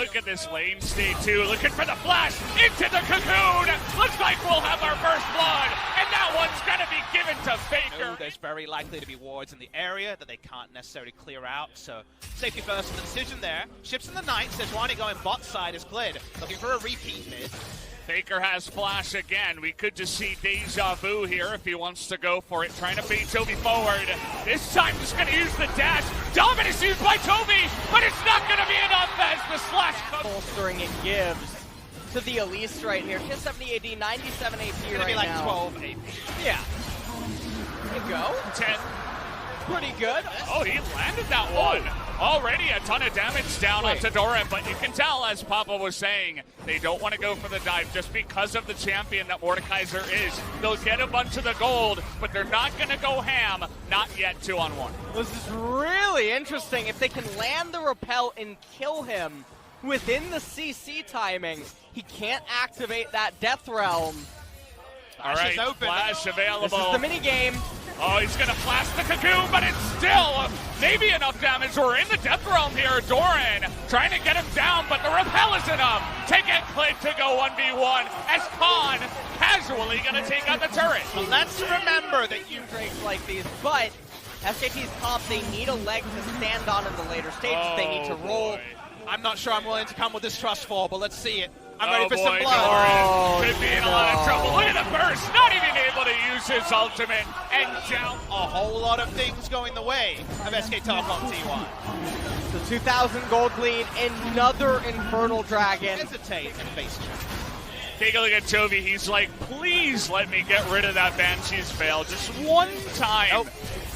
Look at this lane state too, looking for the flash into the cocoon. Looks like we'll have our first blood, and that one's gonna be given to Faker. There's very likely to be wards in the area that they can't necessarily clear out, so safety first in the decision there. Ships in the night, Sejuani going bot side is cleared, looking for a repeat mid. Faker has flash again. We could just see deja vu here if he wants to go for it, trying to bait Toby forward. This time just gonna use the dash. Dominus used by Toby, but it's not gonna be enough as the slash comes. Bolstering it gives to the Elise right here. She has 70 AD, 97 AP It's gonna right be like now. 12 AP. Yeah. There you go. 10. Pretty good. Oh, he landed that one. Already a ton of damage down onto Doran, but you can tell, as Papa was saying, they don't want to go for the dive just because of the champion that Mordekaiser is. They'll get a bunch of the gold, but they're not going to go ham. Not yet 2-on-1. This is really interesting. If they can land the repel and kill him within the CC timing, he can't activate that Death Realm. All right, open. flash available. This is the mini game. Oh, he's going to flash the cocoon, but it's still maybe enough damage. We're in the Death Realm here. Doran trying to get him down, but the repel is enough to get Clint to go 1v1 as Khan casually going to take out the turret. Well, let's remember that you Drakes like these, but SKT's top, they need a leg to stand on in the later stages. They need to roll. Boy. I'm not sure I'm willing to come with this trust fall, but let's see it. I'm Oh, ready for some boy, blood. Doran could be in a lot of trouble. Look at the burst, not even able to use his ultimate, and down. A whole lot of things going the way of SK Top on T1. The 2,000 gold lead, another Infernal Dragon. Hesitate and face check. Take a look at Toby. He's like, please let me get rid of that Banshee's Veil just one time. Nope.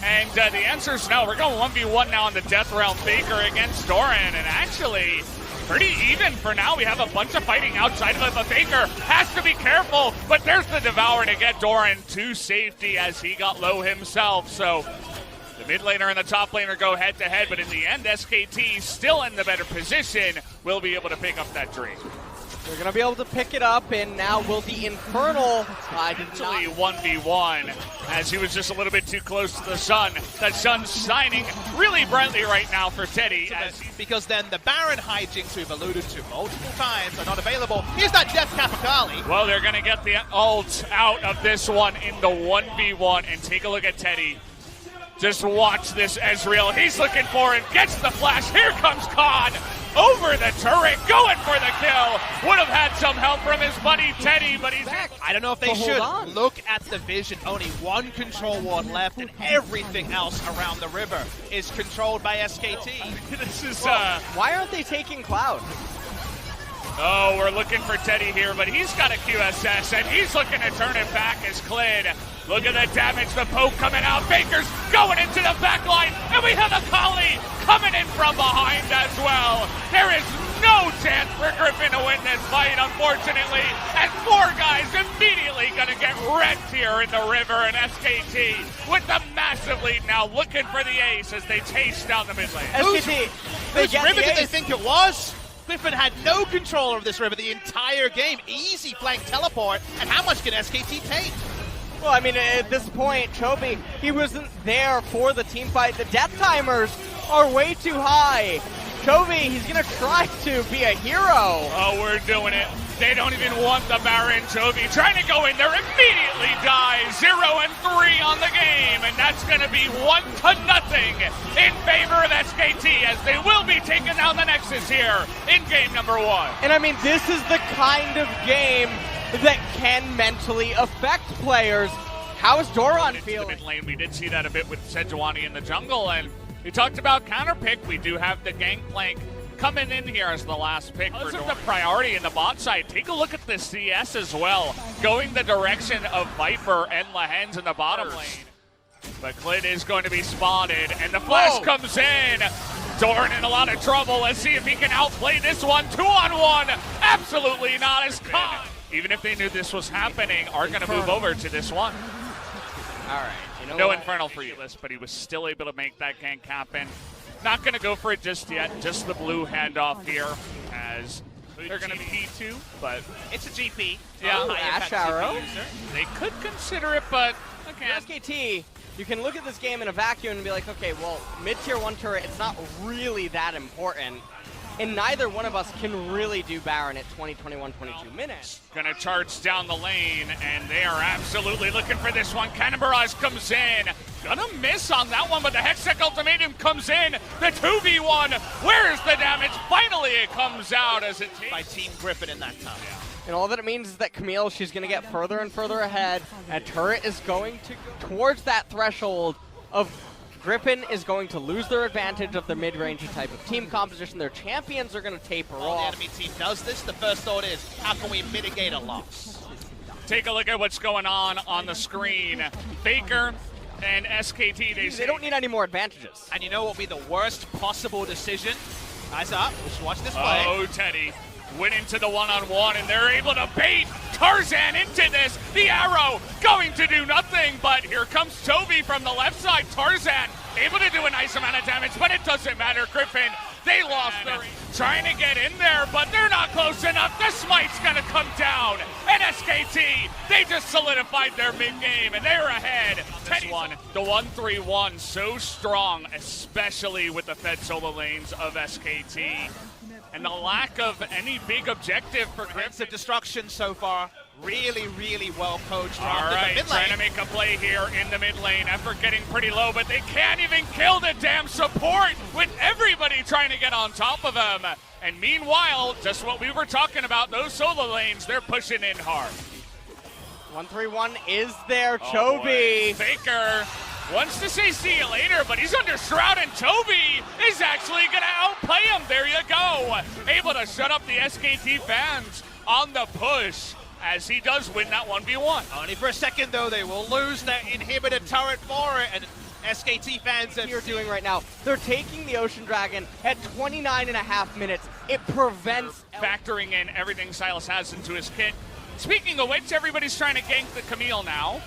And the answer is no. We're going 1v1 now in the Death Realm. Faker against Doran, and actually pretty even for now. We have a bunch of fighting outside of it, but Faker has to be careful. But there's the Devour to get Doran to safety as he got low himself. So the mid laner and the top laner go head to head, but in the end, SKT still in the better position. Will be able to pick up that dream. They're going to be able to pick it up, and now will the Infernal Actually 1v1 as he was just a little bit too close to the sun. The sun's shining really brightly right now for Teddy. Because then the Baron hijinks we've alluded to multiple times are not available. Here's that Death Kapakali. Well, they're going to get the ult out of this one in the 1v1, and take a look at Teddy. Just watch this Ezreal. He's looking for it, gets the flash. Here comes Khan over the turret, going for the kill. Would have had some help from his buddy Teddy, but he's back. I don't know if they But hold should. on. Look at the vision. Only one control ward left, and everything else around the river is controlled by SKT. This is Why aren't they taking Cloud? oh, we're looking for Teddy here, but he's got a QSS, and he's looking to turn it back as Clid. Look at the damage, the poke coming out. Baker's going into the back line, and we have a Kali coming in from behind as well. There is no chance for Griffin to win this fight, unfortunately, and four guys immediately going to get wrecked here in the river, and SKT with the massive lead now looking for the ace as they chase down the mid lane. SKT, they Whose get river the did they ace. think it was? Griffin had no control over this river the entire game. Easy flank teleport, and how much can SKT take? Well, I mean, at this point, Chobi, he wasn't there for the team fight. The death timers are way too high. Chobi, he's going to try to be a hero. Oh, we're doing it. They don't even want the Baron. Chovy trying to go in there, immediately dies. 0-3 on the game, and that's going to be 1-0 in favor of SKT as they will be taking down the Nexus here in game number 1. And I mean, this is the kind of game that can mentally affect players. How is Doran The feeling? mid lane, we did see that a bit with Sejuani in the jungle, and we talked about counter pick. We do have the Gangplank coming in here as the last pick for the priority in the bot side. Take a look at the CS as well, going the direction of Viper and Lehens in the bottom lane. But Clid is going to be spotted, and the flash comes in. Doran in a lot of trouble. Let's see if he can outplay this one. 2-on-1. Absolutely not as Khan, even if they knew this was happening, are going to move over to this one. All right. You know No what? Infernal for you, but he was still able to make that gank happen. Not going to go for it just yet. Just the blue handoff here as they're going to be P2, but It's a GP. Yeah. Oh, Ash Arrow. they could consider it, but okay. For SKT, you can look at this game in a vacuum and be like, okay, well, mid-tier 1 turret, it's not really that important. and neither one of us can really do Baron at 22 minutes. Gonna charge down the lane, and they are absolutely looking for this one. Cannon Barrage comes in. Gonna miss on that one, but the Hextech Ultimatum comes in. The 2v1, where's the damage? Finally it comes out as it takes... By Team Griffin in that time. And all that it means is that Camille, she's going to get further and further ahead, and Turret is going to go towards that threshold of Griffin is going to lose their advantage of the mid-range type of team composition. Their champions are going to taper While off. the enemy team does this, the first thought is, how can we mitigate a loss? Take a look at what's going on the screen. Faker and SKT, They don't need any more advantages. And you know what would be the worst possible decision? Eyes up, let's watch this play. Oh, Teddy went into the one-on-one, and they're able to bait Tarzan into this. The arrow going to do nothing, but here comes Toby from the left side. Tarzan able to do a nice amount of damage, but it doesn't matter. Griffin, they lost their... Trying to get in there, but they're not close enough. The smite's gonna come down. And SKT, they just solidified their mid-game, and they're ahead. This one, the 1-3-1, so strong, especially with the fed solo lanes of SKT. And the lack of any big objective for Griffin. Of destruction so far. Really, really well coached. All right, trying to make a play here in the mid lane. Effort getting pretty low, but they can't even kill the damn support with everybody trying to get on top of them. And meanwhile, just what we were talking about, those solo lanes, they're pushing in hard. 1-3-1 is there, Oh, Chobi. Faker wants to say see you later, but he's under Shroud, and Toby is actually going to outplay him. There you go. Able to shut up the SKT fans on the push as he does win that 1v1. Only for a second, though. They will lose that inhibitor turret for it, and SKT fans You're doing right now. They're taking the Ocean Dragon at 29.5 minutes. It prevents Factoring in everything Sylas has into his kit. Speaking of which, everybody's trying to gank the Camille now.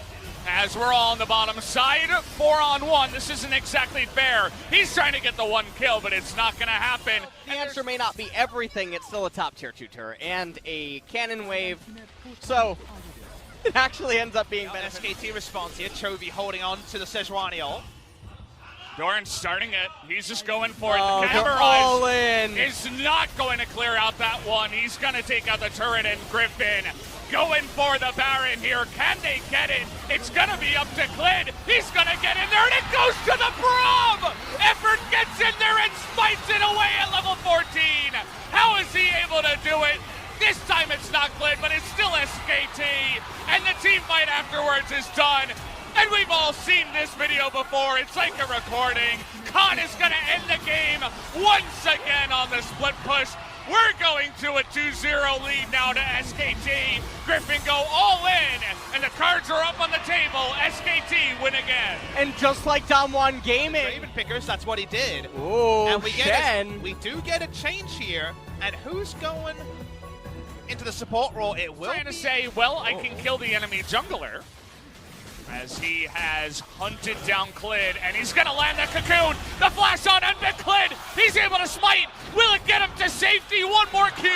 As we're all on the bottom side, 4-on-1. This isn't exactly fair. He's trying to get the one kill, but it's not going to happen. The answer may not be everything. It's still a top tier 2 turret and a cannon wave. So it actually ends up being better. SKT response here. Chovy holding on to the Sejuani ult. Doran's starting it. He's just going for it. Oh, The they're Camera all Eyes in. is not going to clear out that one. He's going to take out the turret, and Griffin going for the Baron here. Can they get it? It's going to be up to Clid. He's going to get in there, and it goes to the Braum! Effort gets in there and spites it away at level 14. How is he able to do it? This time it's not Clid, but it's still SKT. And the team fight afterwards is done. And we've all seen this video before. It's like a recording. Khan is going to end the game once again on the split push. We're going to a 2-0 lead now to SKT. Griffin go all in, and the cards are up on the table. SKT win again. And just like Damwon Gaming. Raven Pickers, that's what he did. Ooh, And Shen. we do get a change here. And who's going into the support role? It will Trying to be say, well, I can kill the enemy jungler. As he has hunted down Clid, and he's gonna land the cocoon. The flash on and Clid, he's able to smite. Will it get him to safety? One more Q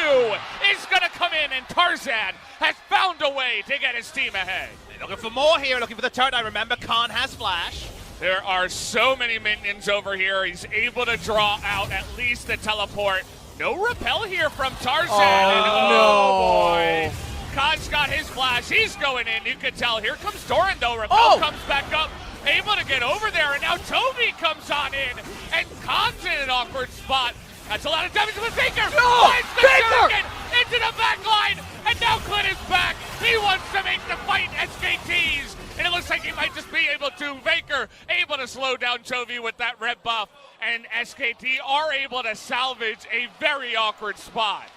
is gonna come in, and Tarzan has found a way to get his team ahead. They're looking for more here, looking for the turret. I remember Khan has flash. There are so many minions over here. He's able to draw out at least the teleport. No repel here from Tarzan. Oh, boy. Khan's got his flash. He's going in. You can tell. Here comes Doran, though. Repel comes back up. Able to get over there. And now Toby comes on in. And Khan's in an awkward spot. That's a lot of damage with Faker. Finds the Shuriken into the back line. And now Clint is back. He wants to make the fight SKTs. And it looks like he might just be able to. Faker able to slow down Chovy with that red buff. And SKT are able to salvage a very awkward spot.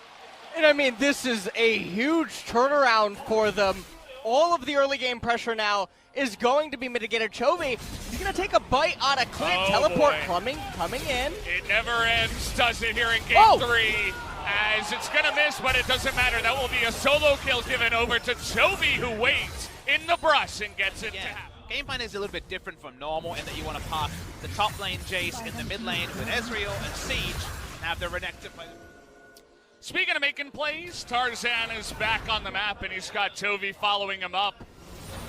And I mean, this is a huge turnaround for them. All of the early game pressure now is going to be mitigated. Chovy, he's going to take a bite out of Clint. Oh, Teleport boy. coming in. It never ends, does it, here in Game 3? As it's going to miss, but it doesn't matter. That will be a solo kill given over to Chovy, who waits in the brush and gets it to happen. Game plan is a little bit different from normal in that you want to park the top lane Jace in the mid lane with Ezreal and Siege and have the Renekton play. Speaking of making plays, Tarzan is back on the map, and he's got Chovy following him up.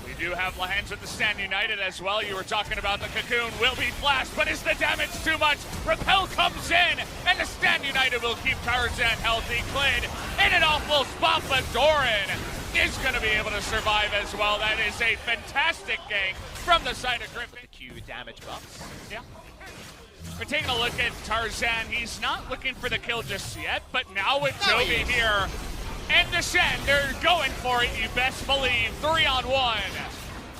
We do have Lahens with the Stand United as well. You were talking about the Cocoon will be flashed, but is the damage too much? Repel comes in, and the Stand United will keep Tarzan healthy. Clid in an awful spot, but Doran is going to be able to survive as well. That is a fantastic gank from the side of Griffin. The Q damage buffs. Yeah. We're taking a look at Tarzan. He's not looking for the kill just yet, but now with Jovi here and Descend, they're going for it, you best believe. 3-on-1.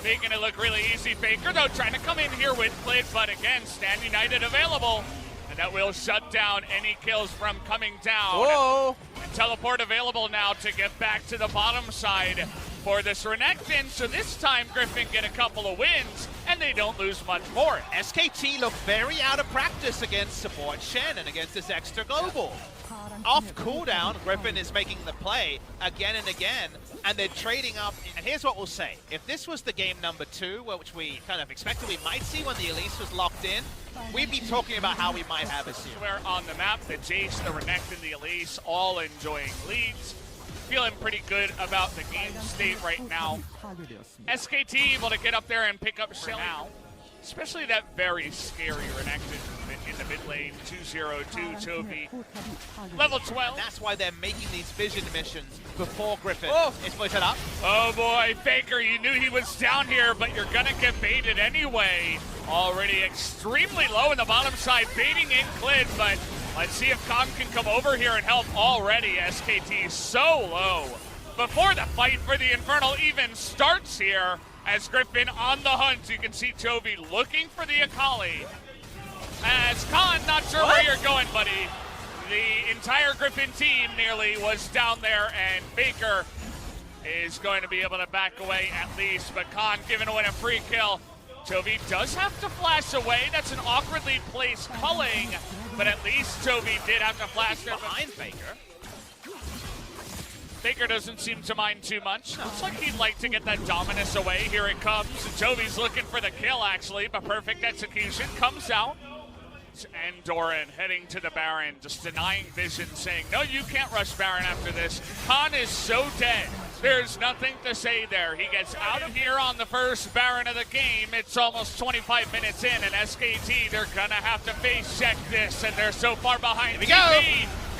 Making it look really easy. Faker, though, trying to come in here with Clid, but again, Stand United available. And that will shut down any kills from coming down. Whoa! And teleport available now to get back to the bottom side for this Renekton. So this time, Griffin get a couple of wins, and they don't lose much more. SKT look very out of practice against support Shen and against this extra global. Off cooldown, Griffin is making the play again and again, and they're trading up. And here's what we'll say. If this was the game number 2, which we kind of expected we might see when the Elise was locked in, we'd be talking about how we might have a series. Where on the map, the Jace, the Renekton, the Elise, all enjoying leads. Feeling pretty good about the game state right now. SKT able to get up there and pick up Shen now. Especially that very scary Renekton in the mid lane, 2-0-2 Chovy. Level 12. That's why they're making these vision missions before Griffin is put up. Oh boy, Faker, you knew he was down here, but you're gonna get baited anyway. Already extremely low in the bottom side, baiting in Clid, but let's see if Kong can come over here and help. Already SKT so low. Before the fight for the Infernal even starts here, as Griffin on the hunt, you can see Chovy looking for the Akali. As Khan, not sure where you're going, buddy. The entire Griffin team nearly was down there, and Faker is going to be able to back away at least, but Khan giving away a free kill. Chovy does have to flash away. That's an awkwardly placed culling, but at least Chovy did have to flash there behind Faker. Faker doesn't seem to mind too much. Looks like he'd like to get that Dominus away. Here it comes. Jovi's looking for the kill, actually, but perfect execution. Comes out. And Doran heading to the Baron, just denying Vision, saying, no, you can't rush Baron after this. Khan is so dead. There's nothing to say there. He gets out of here on the first Baron of the game. It's almost 25 minutes in, and SKT, they're going to have to face check this, and they're so far behind. Here we go.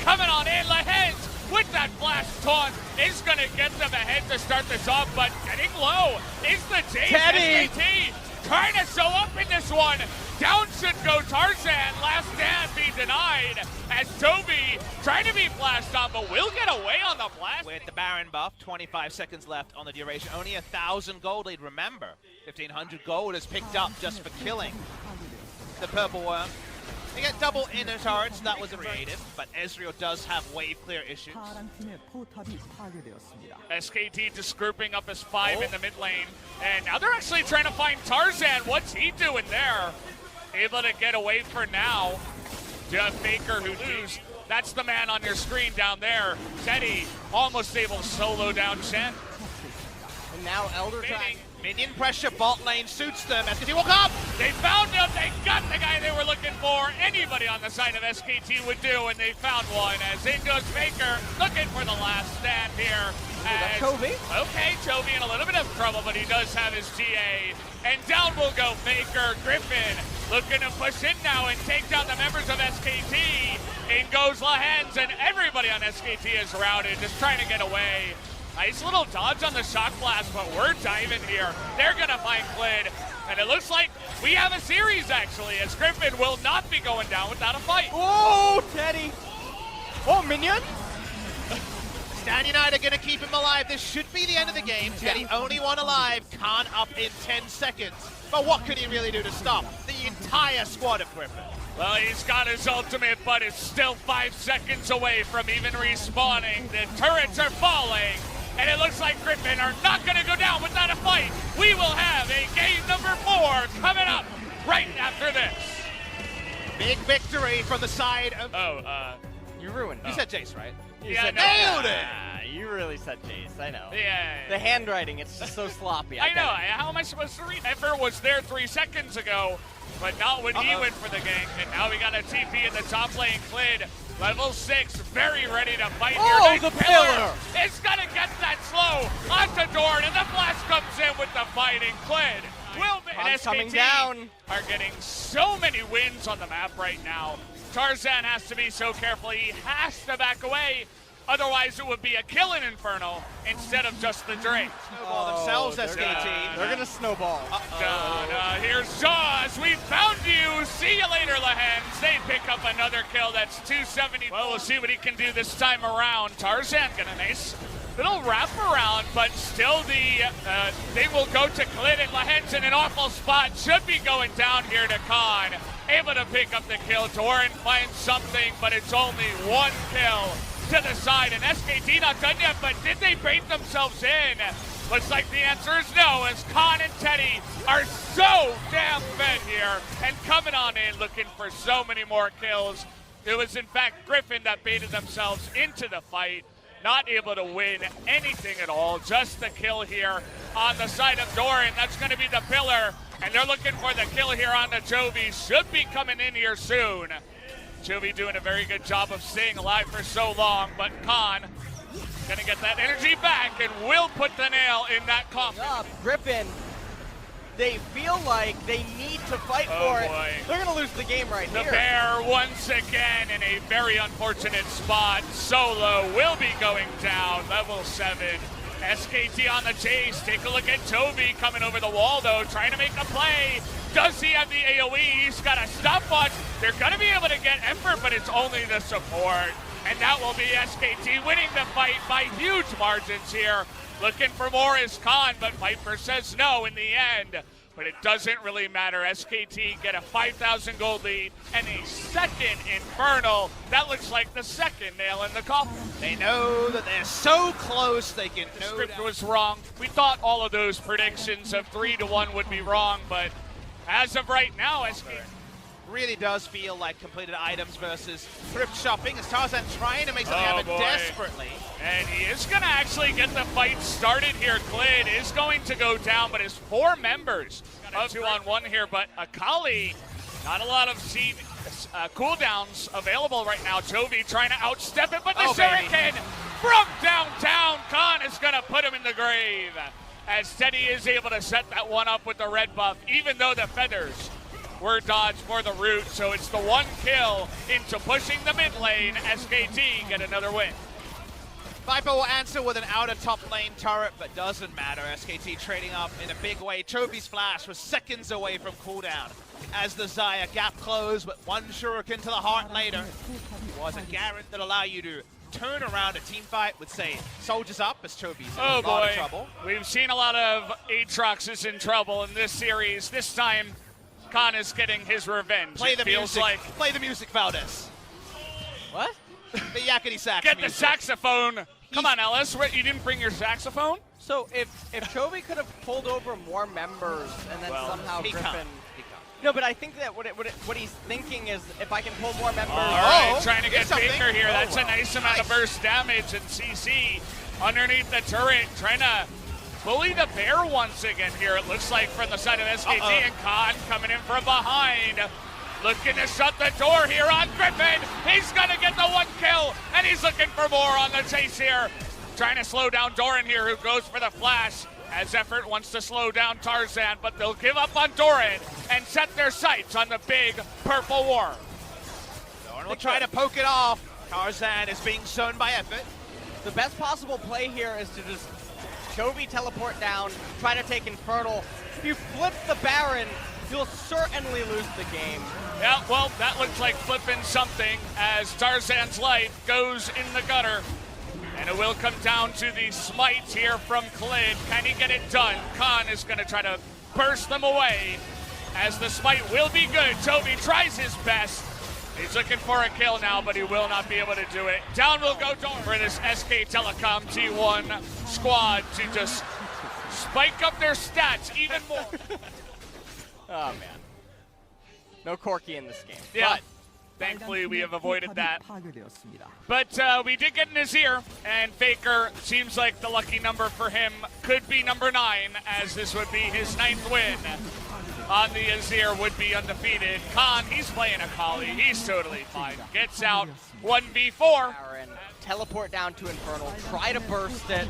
Coming on in, Lahens with that flash taunt is going to get them ahead to start this off, but getting low is the Jace. Teddy. SKT trying to show up in this one. Down should go Tarzan. Last stand be denied as Toby trying to be flashed on, but will get away on the blast. With the Baron buff, 25 seconds left on the duration. Only 1,000 gold lead, remember. 1,500 gold is picked up just for killing the Purple Worm. They get double inner turrets, that was creative, but Ezreal does have wave clear issues. SKT just grouping up as 5 in the mid lane, and now they're actually trying to find Tarzan. What's he doing there? Able to get away for now. Jeff Faker, who knows. That's the man on your screen down there. Teddy almost able to solo down Shen. And now Elder Dragon. Minion pressure, bot lane suits them. SKT will come! They found him, they got the guy they were looking for. Anybody on the side of SKT would do, and they found one as in goes Faker, looking for the last stand here. Chovy. Okay, Chovy in a little bit of trouble, but he does have his GA. And down will go Faker. Griffin looking to push in now and take down the members of SKT. In goes Lahens, and everybody on SKT is routed, just trying to get away. Nice little dodge on the shock blast, but we're diving here. They're gonna find Clid, and it looks like we have a series actually, as Griffin will not be going down without a fight. Oh, Teddy. Oh, Minion. Stand United gonna keep him alive. This should be the end of the game. Teddy only one alive, Khan up in 10 seconds. But what could he really do to stop the entire squad of Griffin? Well, he's got his ultimate, but it's still 5 seconds away from even respawning. The turrets are falling. And it looks like Griffin are not going to go down without a fight. We will have a game number 4 coming up right after this. Big victory from the side of... You ruined it. You said Jace, right? Yeah, nailed it! You really said Jace, I know. Yeah. The handwriting, it's just so sloppy. I know. How am I supposed to read? Ever was there 3 seconds ago, but not when he went for the gank. And now we got a TP in the top lane. Clid, level 6, very ready to fight here. Oh, the pillar! It's going to get that slow Solo onto Doran, and the flash comes in with the fighting Clid. And coming SKT down. are getting so many wins on the map right now. Tarzan has to be so careful. He has to back away. Otherwise, it would be a kill in Inferno instead of just the Drake. Snowball themselves, SKT. They're going to snowball. Here's Jaws. We found you. See you later, Lehens. They pick up another kill. That's 270. Well, we'll see what he can do this time around. Tarzan got a nice little wraparound, but still they will go to Clid, and Lehens in an awful spot. Should be going down here to Khan. Able to pick up the kill. Doran finds something, but it's only one kill to the side, and SKT not done yet, but did they bait themselves in? Looks like the answer is no, as Khan and Teddy are so damn fed here and coming on in looking for so many more kills. It was in fact Griffin that baited themselves into the fight, not able to win anything at all, just the kill here on the side of Doran. That's going to be the pillar, and they're looking for the kill here on the Chovy. Should be coming in here soon. Chovy doing a very good job of staying alive for so long, but Khan gonna get that energy back and will put the nail in that coffin. Griffin, they feel like they need to fight for it. They're gonna lose the game right here. The Bear once again in a very unfortunate spot. Solo will be going down, level 7. SKT on the chase. Take a look at Chovy coming over the wall though, trying to make a play. Does he have the AoE? He's got a stopwatch. They're going to be able to get Ember, but it's only the support. And that will be SKT winning the fight by huge margins here. Looking for more is Khan, but Viper says no in the end. But it doesn't really matter. SKT get a 5,000 gold lead and a second Infernal. That looks like the second nail in the coffin. They know that they're so close they can. The script was wrong. We thought all of those predictions of 3-1 would be wrong, but as of right now, SKT really does feel like completed items versus thrift shopping, as Tarzan trying to make something happen desperately. And he is going to actually get the fight started here. Clid is going to go down, but his 4 members of 2-on-1 here, but Akali, not a lot of cooldowns available right now. Chovy trying to outstep it, but the Shuriken from downtown. Khan is going to put him in the grave, as Teddy is able to set that one up with the red buff, even though the feathers were dodged for the root. So it's the one kill into pushing the mid lane. SKT get another win. Viper will answer with an outer top lane turret, but doesn't matter. SKT trading up in a big way. Chovy's flash was seconds away from cooldown as the Xayah gap closed, but one Shuriken to the heart later was a Garen that allow you to turn around a team fight with, say, soldiers up, as Chovy's in a lot of trouble. We've seen a lot of Aatroxes in trouble in this series. This time, Khan is getting his revenge. Play the music. Play the music, Valdez. What? The yakety sax. Get the saxophone. Come on, Ellis. You didn't bring your saxophone? So if Chovy could have pulled over more members and then somehow Griffin. No, but I think that what he's thinking is, if I can pull more members. All right, trying to get Faker here. That's a nice amount of burst damage, and CC underneath the turret, trying to bully the Bear once again here, it looks like, from the side of SKT, and Khan coming in from behind. Looking to shut the door here on Griffin. He's going to get the one kill, and he's looking for more on the chase here. Trying to slow down Doran here, who goes for the flash, as Effort wants to slow down Tarzan, but they'll give up on Doran and set their sights on the big purple worm. Doran will try to poke it off. Tarzan is being shown by Effort. The best possible play here is to just Chovy teleport down, try to take Infernal. If you flip the Baron, you'll certainly lose the game. Yeah, well, that looks like flipping something as Tarzan's life goes in the gutter. And it will come down to the smite here from Clid. Can he get it done? Khan is going to try to burst them away, as the smite will be good. Chovy tries his best. He's looking for a kill now, but he will not be able to do it. Down will go Doran for this SK Telecom T1 squad to just spike up their stats even more. Oh, man. No Corki in this game. Yeah. But thankfully, we have avoided that. But we did get Nazir, and Faker seems like the lucky number for him could be number 9, as this would be his 9th win on the Azir, would be undefeated. Khan, he's playing Akali. He's totally fine. Gets out 1v4. Baron, teleport down to Infernal, try to burst it.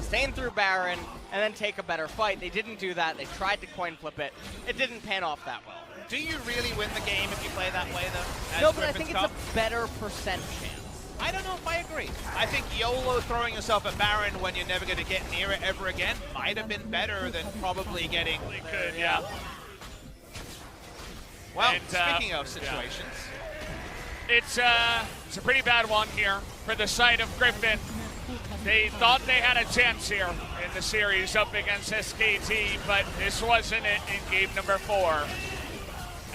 sustain through Baron, and then take a better fight. They didn't do that. They tried to coin flip it. It didn't pan off that well. Do you really win the game if you play that way, though? as No, but I Griffin's think it's top? a better percent chance. I don't know if I agree. I think YOLO throwing yourself at Baron when you're never going to get near it ever again might have been better than probably getting... Good, yeah. Well, And, speaking of situations... It's a pretty bad one here for the side of Griffin. They thought they had a chance here in the series up against SKT, but this wasn't it in game number 4.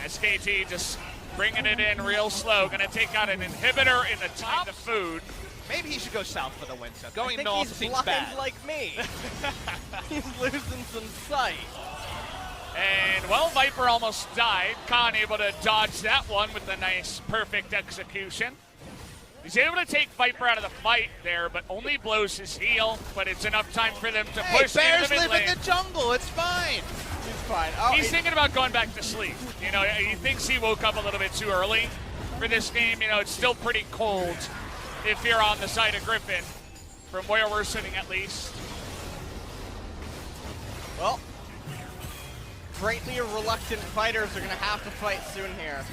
SKT just bringing it in real slow, going to take out an inhibitor in the time to food. Maybe he should go south for the winter. I Going think north he's seems blind bad. like me. He's losing some sight. And, well, Viper almost died. Khan able to dodge that one with a nice, perfect execution. He's able to take Viper out of the fight there, but only blows his heel. But it's enough time for them to Hey, push Bears into the mid live in lane. the jungle. It's fine. He's fine. Oh, He's thinking about going back to sleep. You know, he thinks he woke up a little bit too early for this game. You know, it's still pretty cold if you're on the side of Griffin, from where we're sitting at least. well, greatly reluctant fighters are going to have to fight soon here.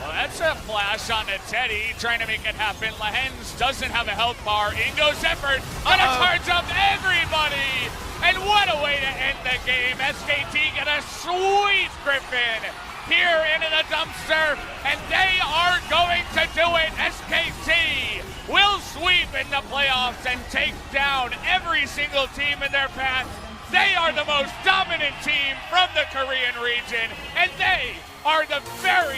Well, that's a flash on to Teddy, trying to make it happen. Lahens doesn't have a health bar. In goes Effort, gonna charge up everybody! And what a way to end the game. SKT get a sweet Griffin here into the dumpster, and they are going to do it. SKT will sweep in the playoffs and take down every single team in their path. They are the most dominant team from the Korean region, and they are the very